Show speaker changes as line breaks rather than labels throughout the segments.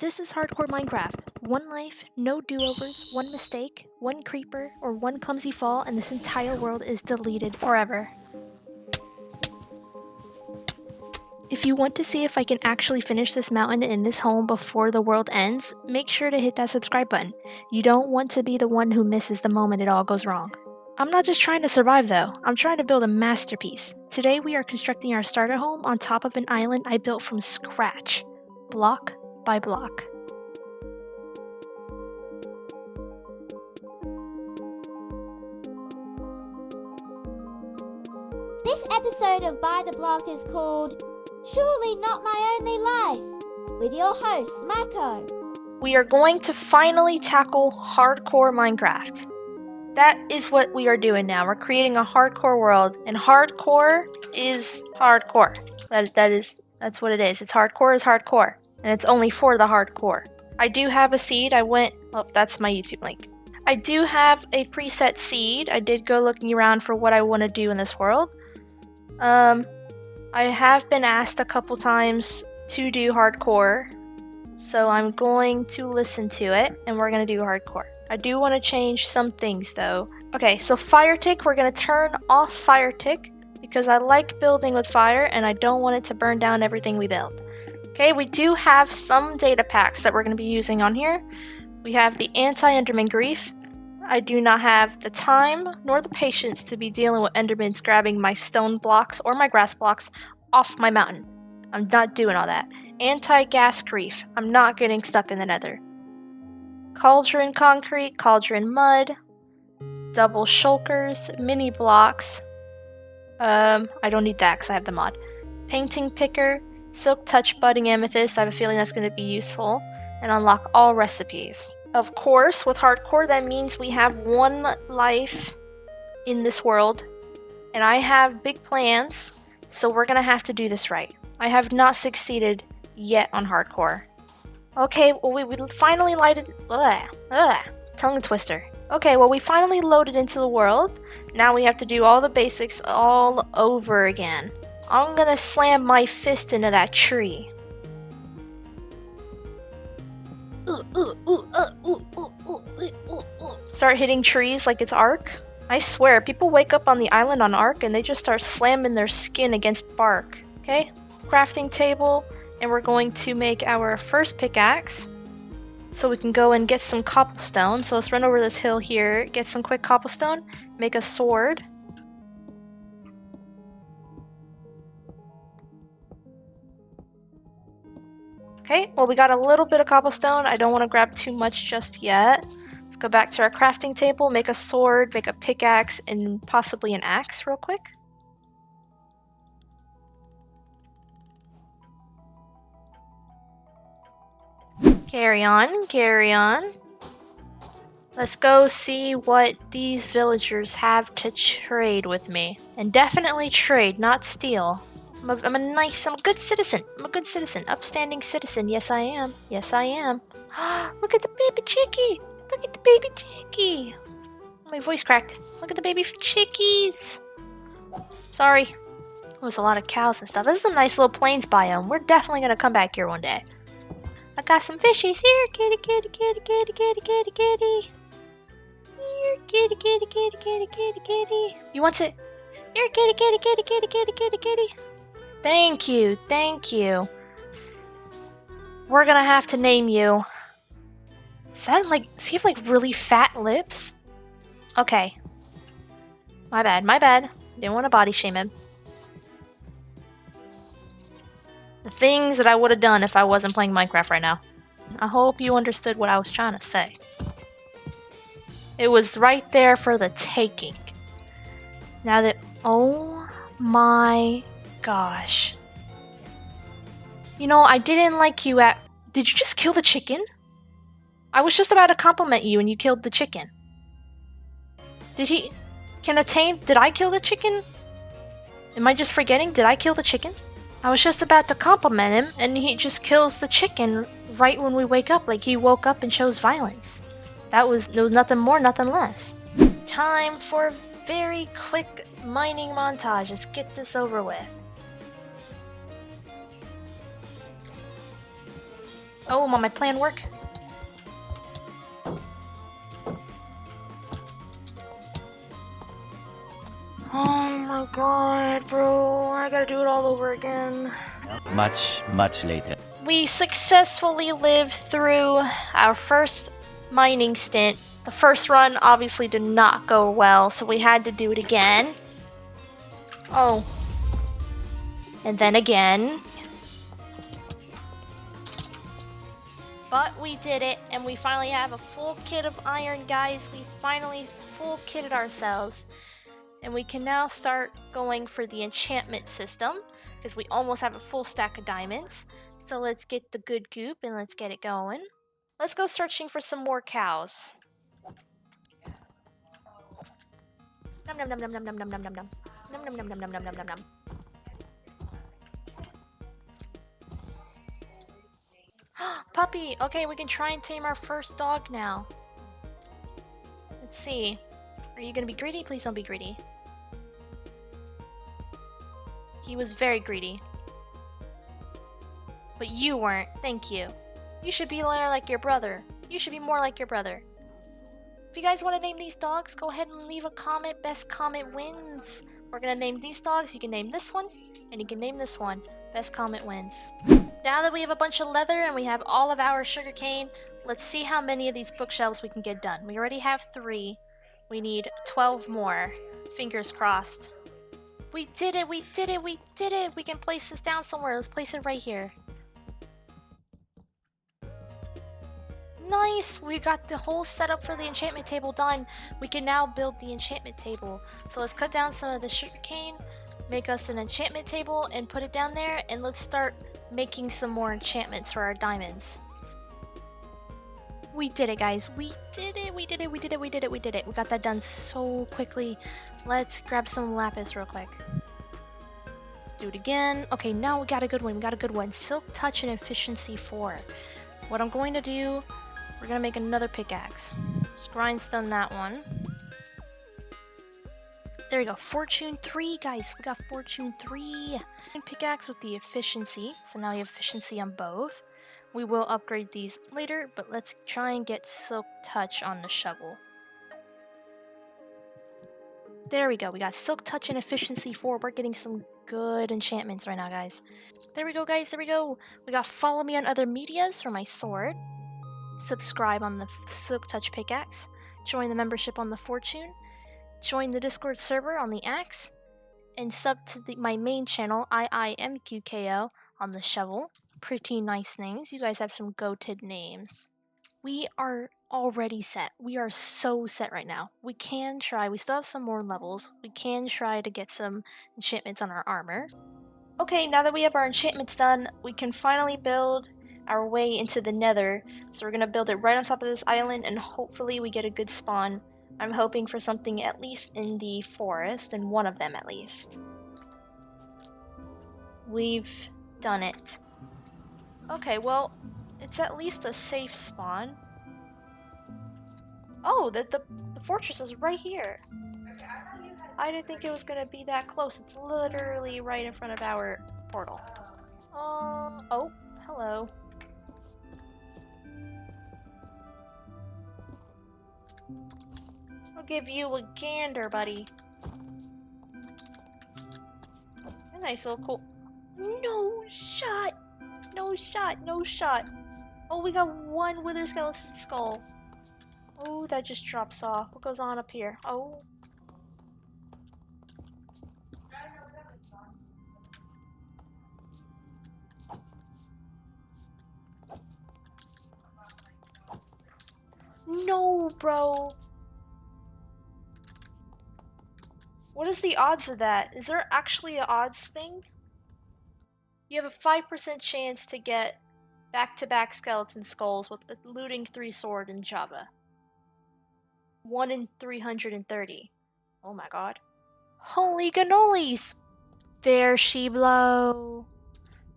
This is hardcore Minecraft. One life, no do-overs, one mistake, one creeper, or one clumsy fall, and this entire world is deleted forever. If you want to see if I can actually finish this mountain in this home before the world ends, make sure to hit that subscribe button. You don't want to be the one who misses the moment it all goes wrong. I'm not just trying to survive though, I'm trying to build a masterpiece. Today we are constructing our starter home on top of an island I built from scratch, block by block.
This episode of By the Block is called Surely Not My Only Life, with your host, iimqko.
We are going to finally tackle hardcore Minecraft. That is what we are doing now. We're creating a hardcore world, and hardcore is hardcore. That's what it is. It's hardcore, and it's only for the hardcore. I do have a seed. That's my YouTube link. I do have a preset seed. I did go looking around for what I want to do in this world. I have been asked a couple times to do hardcore, so I'm going to listen to it, and we're going to do hardcore. I do want to change some things, though. Okay, so fire tick, we're going to turn off fire tick, because I like building with fire, and I don't want it to burn down everything we build. Okay, we do have some data packs that we're going to be using on here. We have the anti-enderman grief. I do not have the time nor the patience to be dealing with endermans grabbing my stone blocks or my grass blocks off my mountain. I'm not doing all that. Anti-gas grief. I'm not getting stuck in the nether. Cauldron concrete, cauldron mud, double shulkers, mini blocks. I don't need that because I have the mod. Painting picker, silk touch budding amethyst. I have a feeling that's going to be useful. And unlock all recipes. Of course, with hardcore, that means we have one life in this world, and I have big plans, so we're gonna have to do this right. I have not succeeded yet on hardcore. Okay, well we finally tongue twister. Okay, well we finally loaded into the world. Now we have to do all the basics all over again. I'm gonna slam my fist into that tree. Start hitting trees like it's Ark. I swear, people wake up on the island on Ark and they just start slamming their skin against bark. Okay, crafting table, and we're going to make our first pickaxe so we can go and get some cobblestone. So let's run over this hill here, get some quick cobblestone, make a sword. Okay, well we got a little bit of cobblestone. I don't want to grab too much just yet. Let's go back to our crafting table, make a sword, make a pickaxe, and possibly an axe real quick. Carry on, carry on. Let's go see what these villagers have to trade with me. And definitely trade, not steal. I'm a good citizen. I'm a good citizen. Upstanding citizen. Yes, I am. Yes, I am. Look at the baby chickie. Look at the baby chickie. My voice cracked. Look at the baby chickies. Sorry. It was a lot of cows and stuff. This is a nice little plains biome. We're definitely going to come back here one day. I got some fishies here. Kitty, kitty, kitty, kitty, kitty, kitty, kitty. Here, kitty, kitty, kitty, kitty, kitty, kitty. You want it? Here, kitty, kitty, kitty, kitty, kitty, kitty, kitty. Thank you, thank you. We're gonna have to name you. Does he have like really fat lips? Okay. My bad. Didn't want to body shame him. The things that I would have done if I wasn't playing Minecraft right now. I hope you understood what I was trying to say. It was right there for the taking. Now that, oh my gosh. You know, I didn't like you at... Did you just kill the chicken? I was just about to compliment you and you killed the chicken. Did I kill the chicken? Am I just forgetting? Did I kill the chicken? I was just about to compliment him and he just kills the chicken right when we wake up. Like he woke up and chose violence. There was nothing more, nothing less. Time for a very quick mining montage. Let's get this over with. Oh, will my plan work? Oh my god, bro. I gotta do it all over again.
Much later.
We successfully lived through our first mining stint. The first run obviously did not go well, so we had to do it again. Oh. And then again. But we did it, and we finally have a full kit of iron, guys. We finally full kitted ourselves. And we can now start going for the enchantment system, because we almost have a full stack of diamonds. So let's get the good goop and let's get it going. Let's go searching for some more cows. Nom nom nom nom nom nom nom nom nom nom. Nom nom nom nom nom nom nom nom nom. Puppy! Okay, we can try and tame our first dog now. Let's see. Are you gonna be greedy? Please don't be greedy. He was very greedy. But you weren't. Thank you. You should be more like your brother. You should be more like your brother. If you guys want to name these dogs, go ahead and leave a comment. Best comment wins. We're gonna name these dogs. You can name this one, and you can name this one. Best comment wins. Now that we have a bunch of leather and we have all of our sugarcane, let's see how many of these bookshelves we can get done. We already have 3. We need 12 more. Fingers crossed. We did it! We did it! We did it! We can place this down somewhere. Let's place it right here. Nice! We got the whole setup for the enchantment table done. We can now build the enchantment table. So let's cut down some of the sugarcane, make us an enchantment table, and put it down there, and let's start making some more enchantments for our diamonds. We did it, guys. We did it! We did it! We did it! We did it! We did it! We got that done so quickly. Let's grab some lapis real quick. Let's do it again. Okay, now we got a good one. We got a good one. Silk Touch and Efficiency 4. What I'm going to do, we're gonna make another pickaxe. Just grindstone that one. There we go. Fortune 3, guys. We got Fortune 3. Pickaxe with the efficiency. So now we have efficiency on both. We will upgrade these later, but let's try and get Silk Touch on the shovel. There we go. We got Silk Touch and Efficiency 4. We're getting some good enchantments right now, guys. There we go, guys. There we go. We got Follow Me on Other Medias for my sword. Subscribe on the Silk Touch pickaxe. Join the membership on the Fortune. Join the Discord server on the axe. And sub to my main channel, iimqko, on the shovel. Pretty nice names. You guys have some goated names. We are already set. We are so set right now. We can try. We still have some more levels. We can try to get some enchantments on our armor. Okay, now that we have our enchantments done, we can finally build our way into the nether. So we're gonna build it right on top of this island, and hopefully we get a good spawn. I'm hoping for something at least in the forest, and one of them at least. We've done it. Okay, well, it's at least a safe spawn. Oh, the fortress is right here. I didn't think it was gonna be that close. It's literally right in front of our portal. Oh, hello. I'll give you a gander, buddy. A nice little cool. No shot! No shot, no shot. Oh, we got one wither skeleton skull. Oh, that just drops off. What goes on up here? Oh. No, bro. What is the odds of that? Is there actually an odds thing? You have a 5% chance to get back-to-back skeleton skulls with a looting 3 sword in Java. 1 in 330. Oh my god. Holy cannolis! There she blow.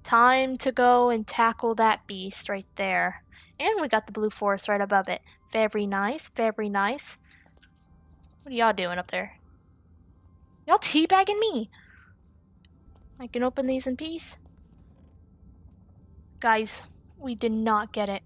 Time to go and tackle that beast right there. And we got the blue forest right above it. Very nice, very nice. What are y'all doing up there? Y'all teabagging me! I can open these in peace. Guys, We did not get it.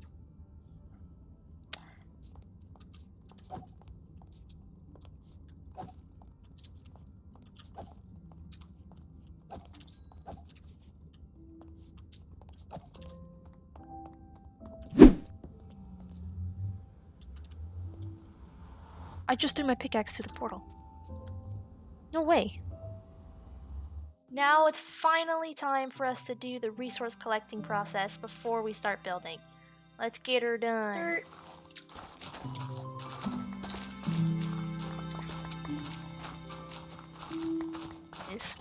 I just threw my pickaxe through the portal. No way. Now it's finally time for us to do the resource collecting process before we start building. Let's get her done. Is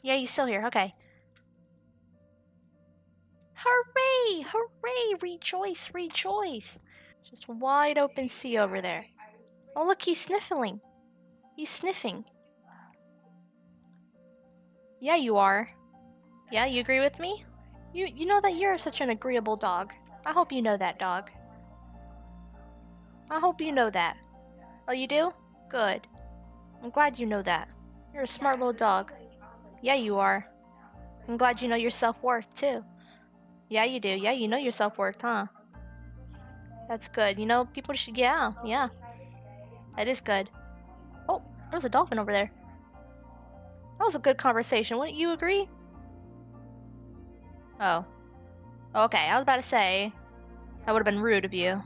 yeah, he's still here. Okay. Hooray! Hooray! Rejoice! Rejoice! Just wide open sea over there. Oh, look, he's sniffling. He's sniffing. Yeah, you are. Yeah, you agree with me? You know that you're such an agreeable dog. I hope you know that, dog. I hope you know that. Oh, you do? Good. I'm glad you know that. You're a smart little dog. Yeah, you are. I'm glad you know your self-worth, too. Yeah, you do. Yeah, you know your self-worth, huh? That's good. You know, people should... Yeah. That is good. Oh, there's a dolphin over there. That was a good conversation. Wouldn't you agree? Oh. Okay, I was about to say, that would have been rude of you.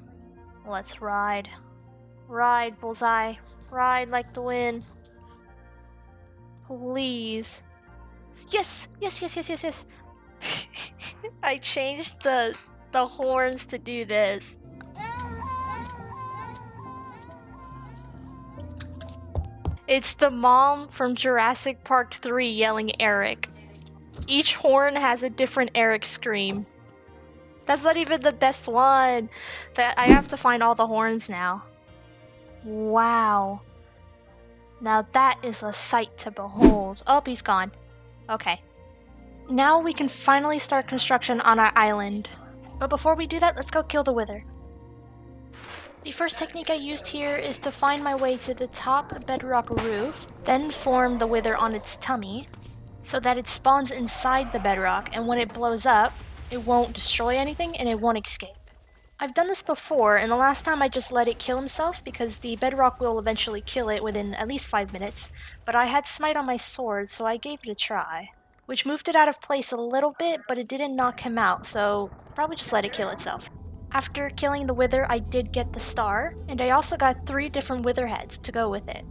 Let's ride. Ride, Bullseye. Ride like the wind. Please. Yes! Yes! I changed the horns to do this. It's the mom from Jurassic Park 3 yelling Eric. Each horn has a different Eric scream. That's not even the best one. I have to find all the horns now. Wow. Now that is a sight to behold. Oh, he's gone. Okay. Now we can finally start construction on our island. But before we do that, let's go kill the wither. The first technique I used here is to find my way to the top bedrock roof, then form the wither on its tummy, so that it spawns inside the bedrock, and when it blows up, it won't destroy anything and it won't escape. I've done this before, and the last time I just let it kill himself because the bedrock will eventually kill it within at least 5 minutes, but I had smite on my sword, so I gave it a try. Which moved it out of place a little bit, but it didn't knock him out, so probably just let it kill itself. After killing the wither, I did get the star, and I also got 3 different wither heads to go with it.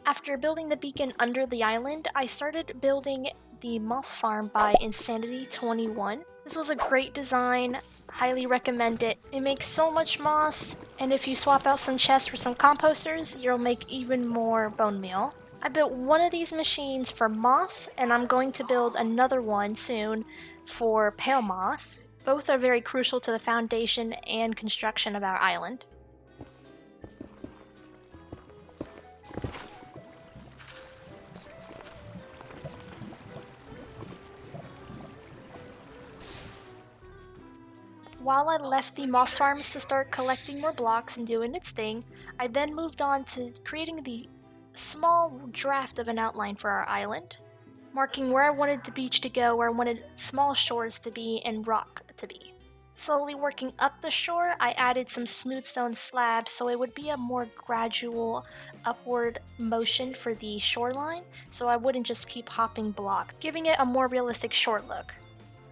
After building the beacon under the island, I started building the moss farm by Insanity21. This was a great design, highly recommend it. It makes so much moss, and if you swap out some chests for some composters, you'll make even more bone meal. I built one of these machines for moss, and I'm going to build another one soon for pale moss. Both are very crucial to the foundation and construction of our island. While I left the moss farms to start collecting more blocks and doing its thing, I then moved on to creating the small draft of an outline for our island, marking where I wanted the beach to go, where I wanted small shores to be, and rock to be. Slowly working up the shore, I added some smooth stone slabs so it would be a more gradual upward motion for the shoreline, so I wouldn't just keep hopping blocks, giving it a more realistic shore look.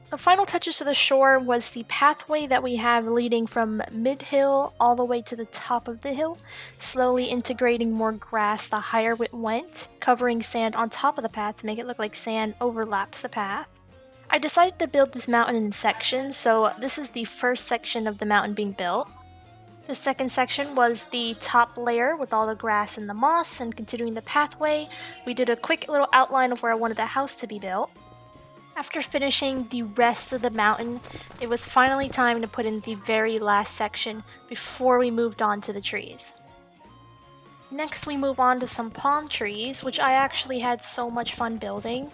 The final touches to the shore was the pathway that we have leading from mid-hill all the way to the top of the hill, slowly integrating more grass the higher it went, covering sand on top of the path to make it look like sand overlaps the path. I decided to build this mountain in sections, so this is the first section of the mountain being built. The second section was the top layer with all the grass and the moss, and continuing the pathway, we did a quick little outline of where I wanted the house to be built. After finishing the rest of the mountain, it was finally time to put in the very last section before we moved on to the trees. Next, we move on to some palm trees, which I actually had so much fun building.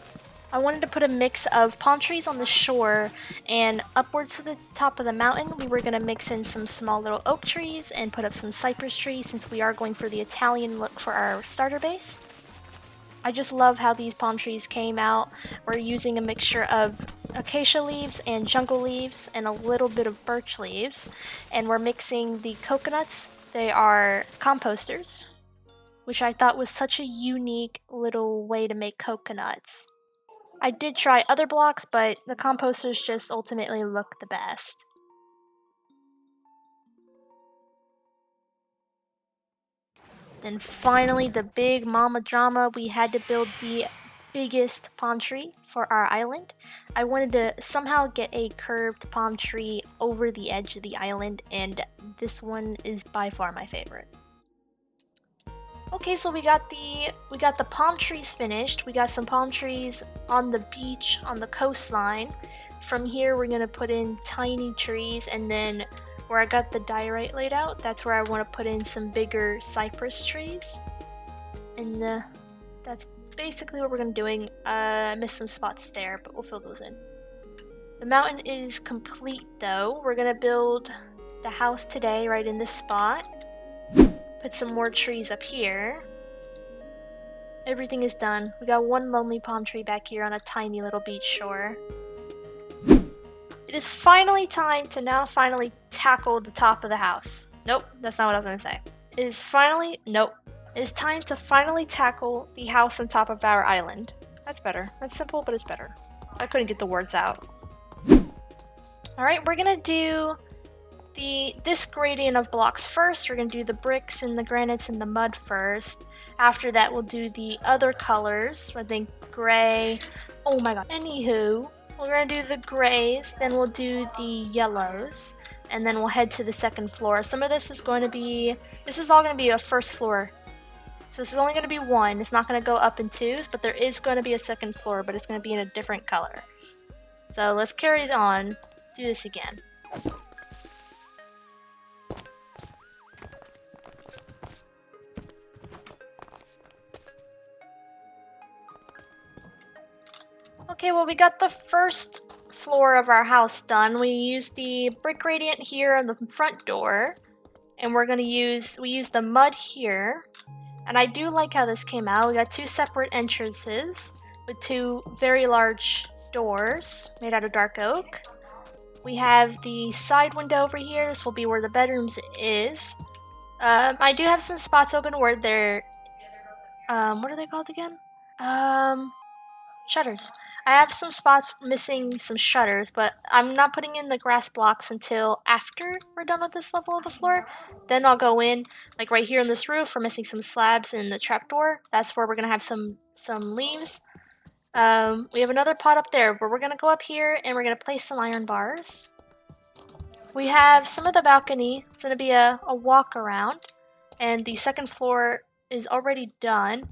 I wanted to put a mix of palm trees on the shore, and upwards to the top of the mountain, we were going to mix in some small little oak trees and put up some cypress trees since we are going for the Italian look for our starter base. I just love how these palm trees came out. We're using a mixture of acacia leaves and jungle leaves and a little bit of birch leaves, and we're mixing the coconuts. They are composters, which I thought was such a unique little way to make coconuts. I did try other blocks, but the composters just ultimately look the best. Then finally, the big mama drama, we had to build the biggest palm tree for our island. I wanted to somehow get a curved palm tree over the edge of the island, and this one is by far my favorite. Okay, so we got the palm trees finished. We got some palm trees on the beach, on the coastline. From here, we're gonna put in tiny trees, and then where I got the diorite laid out, that's where I want to put in some bigger cypress trees. And that's basically what we're gonna doing. I missed some spots there, but we'll fill those in. The mountain is complete though. We're gonna build the house today right in this spot. Put some more trees up here. Everything is done. We got one lonely palm tree back here on a tiny little beach shore. It is finally time to finally tackle the top of the house. Nope, that's not what I was gonna say. It is time to finally tackle the house on top of our island. That's better. That's simple, but it's better. I couldn't get the words out. Alright, we're gonna do this gradient of blocks first. We're gonna do the bricks and the granites and the mud first. After that, we'll do the other colors. I think gray. Oh my god. Anywho, we're gonna do the grays, then we'll do the yellows, and then we'll head to the second floor. Some of this is all gonna be a first floor. So this is only gonna be one. It's not gonna go up in twos, but there is gonna be a second floor, but it's gonna be in a different color. So let's carry it on. Do this again. Okay, well, we got the first floor of our house done. We used the brick gradient here on the front door, and we used the mud here. And I do like how this came out. We got two separate entrances with two very large doors made out of dark oak. We have the side window over here. This will be where the bedrooms is. I do have some spots open where they're, what are they called again? Shutters. I have some spots missing some shutters, but I'm not putting in the grass blocks until after we're done with this level of the floor. Then I'll go in, like right here in this roof, we're missing some slabs in the trapdoor. That's where we're gonna have some leaves. We have another pot up there, but we're gonna go up here and we're gonna place some iron bars. We have some of the balcony. It's gonna be a walk around, and the second floor is already done.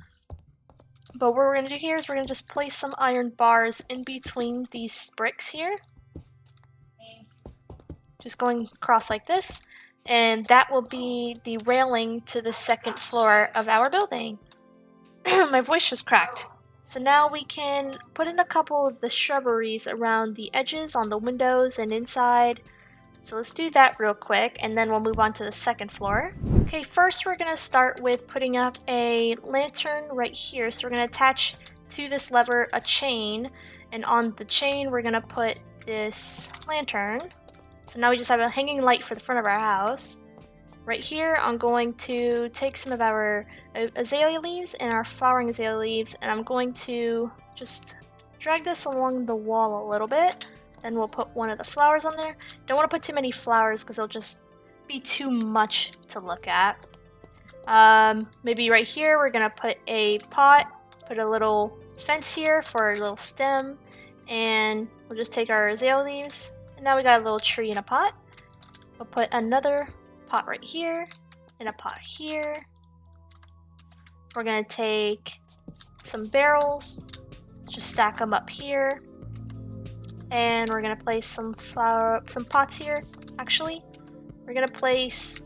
But what we're going to do here is we're going to just place some iron bars in between these bricks here. Just going across like this. And that will be the railing to the second floor of our building. My voice just cracked. So now we can put in a couple of the shrubberies around the edges on the windows and inside. So let's do that real quick, and then we'll move on to the second floor. Okay, first we're gonna start with putting up a lantern right here. So we're gonna attach to this lever a chain, and on the chain we're gonna put this lantern. So now we just have a hanging light for the front of our house. Right here, I'm going to take some of our azalea leaves and our flowering azalea leaves, and I'm going to just drag this along the wall a little bit. Then we'll put one of the flowers on there. Don't want to put too many flowers because it'll just be too much to look at. Maybe right here we're going to put a pot, put a little fence here for a little stem, and we'll just take our azalea leaves, and now we got a little tree in a pot. We'll put another pot right here and a pot here. We're gonna take some barrels, just stack them up here. And we're gonna place some pots here. Actually, we're gonna place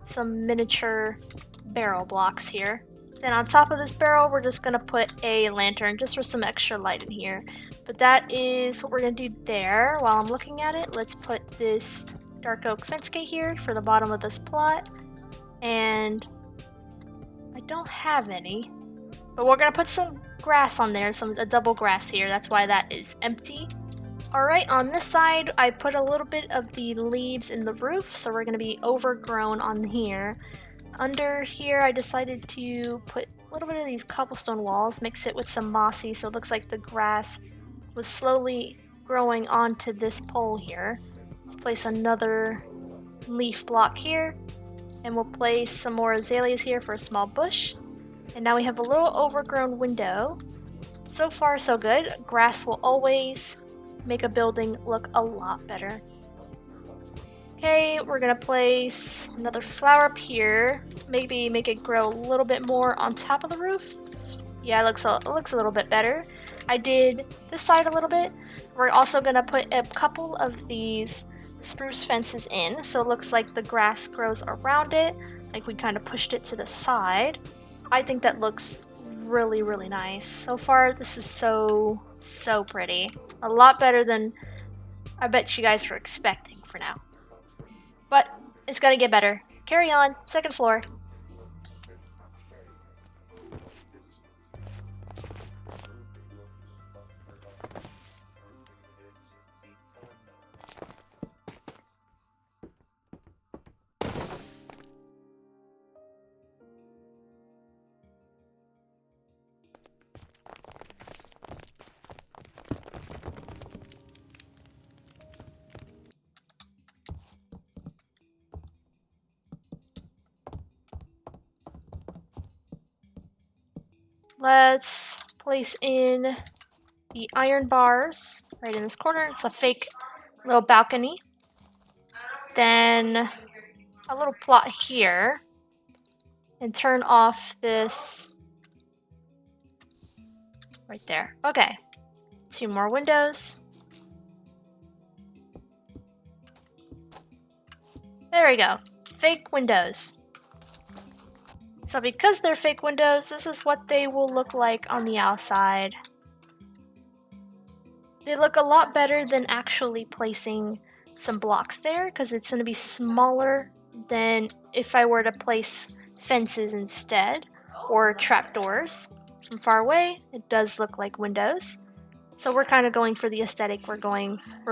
some miniature barrel blocks here. Then on top of this barrel, we're just gonna put a lantern just for some extra light in here. But that is what we're gonna do there. While I'm looking at it, let's put this dark oak fence gate here for the bottom of this plot. And I don't have any, but we're gonna put some grass on there, a double grass here. That's why that is empty. Alright, on this side, I put a little bit of the leaves in the roof, so we're gonna be overgrown on here. Under here, I decided to put a little bit of these cobblestone walls, mix it with some mossy, so it looks like the grass was slowly growing onto this pole here. Let's place another leaf block here, and we'll place some more azaleas here for a small bush. And now we have a little overgrown window. So far, so good. Grass will always make a building look a lot better. Okay, we're gonna place another flower up here. Maybe make it grow a little bit more on top of the roof. Yeah, it looks a little bit better. I did this side a little bit. We're also gonna put a couple of these spruce fences in, so it looks like the grass grows around it, like we kind of pushed it to the side. I think that looks really, really nice. So far, this is so pretty. A lot better than I bet you guys were expecting for now. But it's gonna get better. Carry on, second floor. Let's place in the iron bars right in this corner. It's a fake little balcony. Then a little plot here. And turn off this right there. Okay. 2 more windows. There we go. Fake windows. So because they're fake windows, this is what they will look like on the outside. They look a lot better than actually placing some blocks there, because it's going to be smaller than if I were to place fences instead, or trapdoors. From far away, it does look like windows. So we're kind of going for the aesthetic we're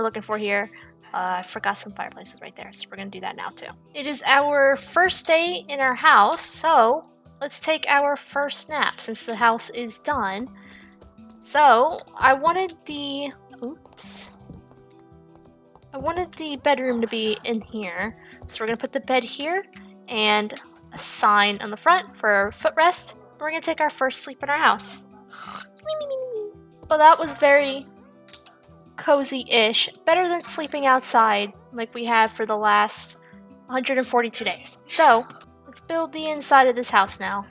looking for here. I forgot some fireplaces right there, so we're going to do that now too. It is our first day in our house, so let's take our first nap since the house is done. So I wanted the bedroom to be in here. So we're going to put the bed here and a sign on the front for a footrest. We're going to take our first sleep in our house. But that was very cozy-ish, better than sleeping outside like we have for the last 142 days. So let's build the inside of this house now.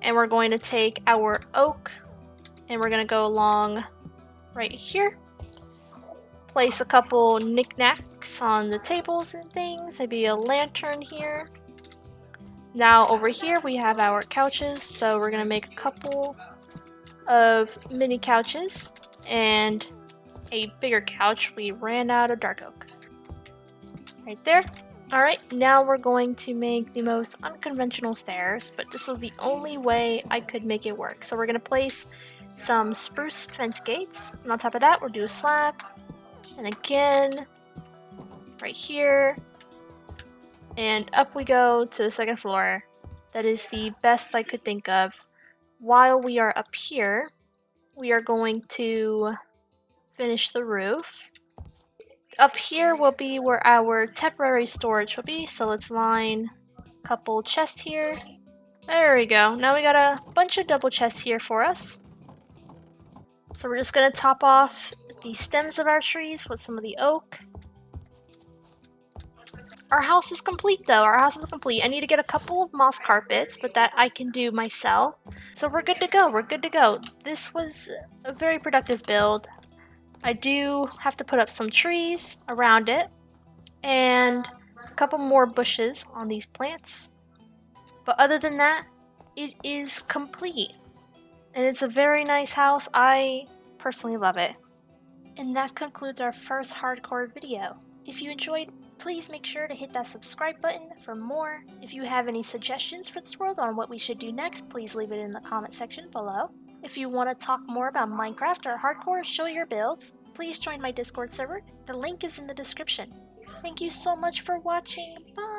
And we're going to take our oak and we're going to go along right here. Place a couple knickknacks on the tables and things, maybe a lantern here. Now over here we have our couches, so we're going to make a couple of mini couches and a bigger couch. We ran out of dark oak. Right there. Alright, now we're going to make the most unconventional stairs, but this was the only way I could make it work. So we're going to place some spruce fence gates, and on top of that we'll do a slab, and again, right here, and up we go to the second floor. That is the best I could think of. While we are up here, we are going to finish the roof. Up here will be where our temporary storage will be, so let's line a couple chests here. There we go. Now we got a bunch of double chests here for us. So we're just going to top off the stems of our trees with some of the oak. Our house is complete though. Our house is complete. I need to get a couple of moss carpets, but that I can do myself. So we're good to go. We're good to go. This was a very productive build. I do have to put up some trees around it and a couple more bushes on these plants. But other than that, it is complete. And it's a very nice house. I personally love it. And that concludes our first hardcore video. If you enjoyed, please make sure to hit that subscribe button for more. If you have any suggestions for this world on what we should do next, please leave it in the comment section below. If you want to talk more about Minecraft or hardcore, show your builds, please join my Discord server. The link is in the description. Thank you so much for watching. Bye!